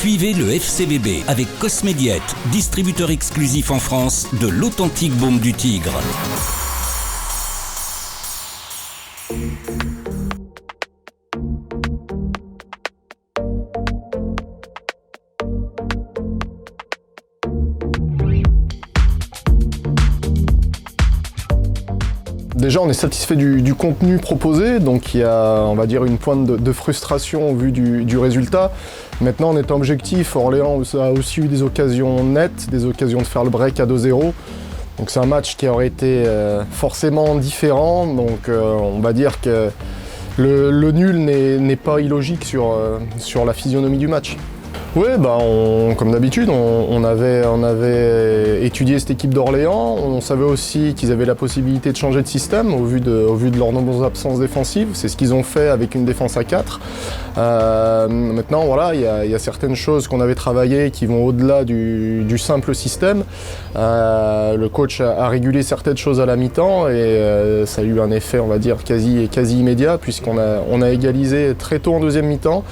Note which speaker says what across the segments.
Speaker 1: Suivez le FCBB avec Cosmédiète, distributeur exclusif en France de l'authentique baume du tigre.
Speaker 2: Déjà, on est satisfait du contenu proposé, donc il y a, on va dire, une pointe de frustration au vu du résultat. Maintenant, en étant objectif, Orléans a aussi eu des occasions nettes, des occasions de faire le break à 2-0. Donc c'est un match qui aurait été forcément différent, donc on va dire que le nul n'est pas illogique sur la physionomie du match. Oui, comme d'habitude, on avait étudié cette équipe d'Orléans. On savait aussi qu'ils avaient la possibilité de changer de système au vu de leurs nombreuses absences défensives. C'est ce qu'ils ont fait avec une défense à 4. Maintenant, voilà, il y a certaines choses qu'on avait travaillées qui vont au-delà du simple système. Le coach a régulé certaines choses à la mi-temps et ça a eu un effet, on va dire, quasi immédiat puisqu'on a égalisé très tôt en deuxième mi-temps.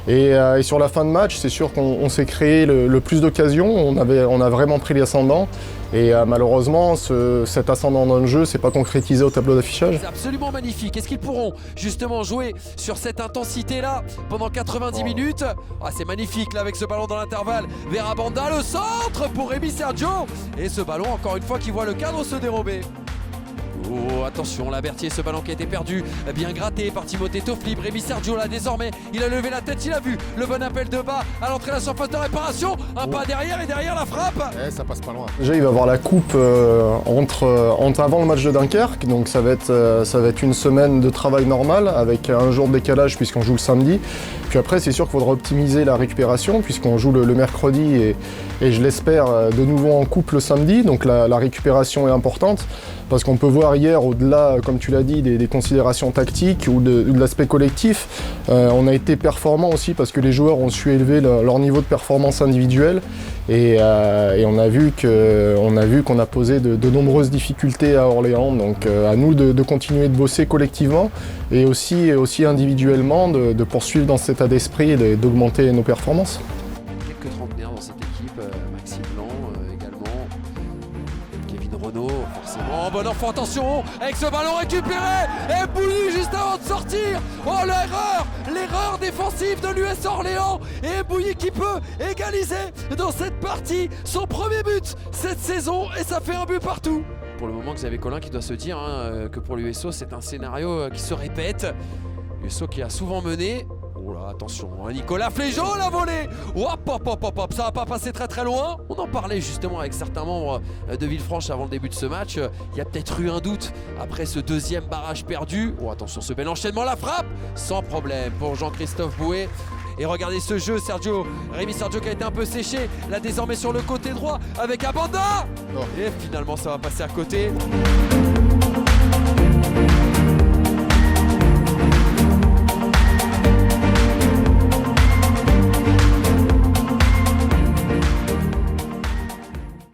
Speaker 2: Et sur la fin de match, c'est sûr qu'on s'est créé le plus d'occasions, on a vraiment pris l'ascendant. Et malheureusement, cet ascendant dans le jeu ne s'est pas concrétisé au tableau d'affichage.
Speaker 3: C'est absolument magnifique. Est-ce qu'ils pourront justement jouer sur cette intensité-là pendant 90 minutes? C'est magnifique là avec ce ballon dans l'intervalle vers Abanda, le centre pour Rémi Sergio. Et ce ballon, encore une fois, qui voit le cadre se dérober. Oh, attention, la Berthier, ce ballon qui a été perdu, bien gratté par Timothée Toflib. Rémi Sergio là désormais, il a levé la tête, il a vu le bon appel de bas à l'entrée de la surface de réparation. Un pas derrière et derrière la frappe.
Speaker 2: Ça passe pas loin. Déjà il va avoir la coupe entre avant le match de Dunkerque, donc ça va être une semaine de travail normal avec un jour de décalage puisqu'on joue le samedi. Puis après c'est sûr qu'il faudra optimiser la récupération puisqu'on joue le mercredi et je l'espère de nouveau en coupe le samedi, donc la récupération est importante. Parce qu'on peut voir hier, au-delà, comme tu l'as dit, des considérations tactiques ou de l'aspect collectif, on a été performant aussi parce que les joueurs ont su élever leur niveau de performance individuelle et on a vu qu'on a posé de nombreuses difficultés à Orléans. Donc à nous de continuer de bosser collectivement et aussi individuellement de poursuivre dans cet état d'esprit et d'augmenter nos performances.
Speaker 3: Quelques trentenaires dans cette équipe, Maxime Blanc également, Kevin Renaud forcément. Bon enfant, attention, avec ce ballon récupéré et Bouilly juste avant de sortir. Oh l'erreur défensive de l'US Orléans et Bouilly qui peut égaliser dans cette partie son premier but cette saison et ça fait un but partout. Pour le moment, Xavier Collin qui doit se dire que pour l'USO c'est un scénario qui se répète. l'USO qui a souvent mené. Oh là, attention, Nicolas Flégeau l'a volé. Hop, ça va pas passer très loin. On en parlait justement avec certains membres de Villefranche avant le début de ce match. Il y a peut-être eu un doute après ce deuxième barrage perdu. Oh attention, ce bel enchaînement, la frappe sans problème pour Jean-Christophe Bouet. Et regardez ce jeu, Rémi Sergio qui a été un peu séché, là désormais sur le côté droit avec Abanda. Et finalement ça va passer à côté.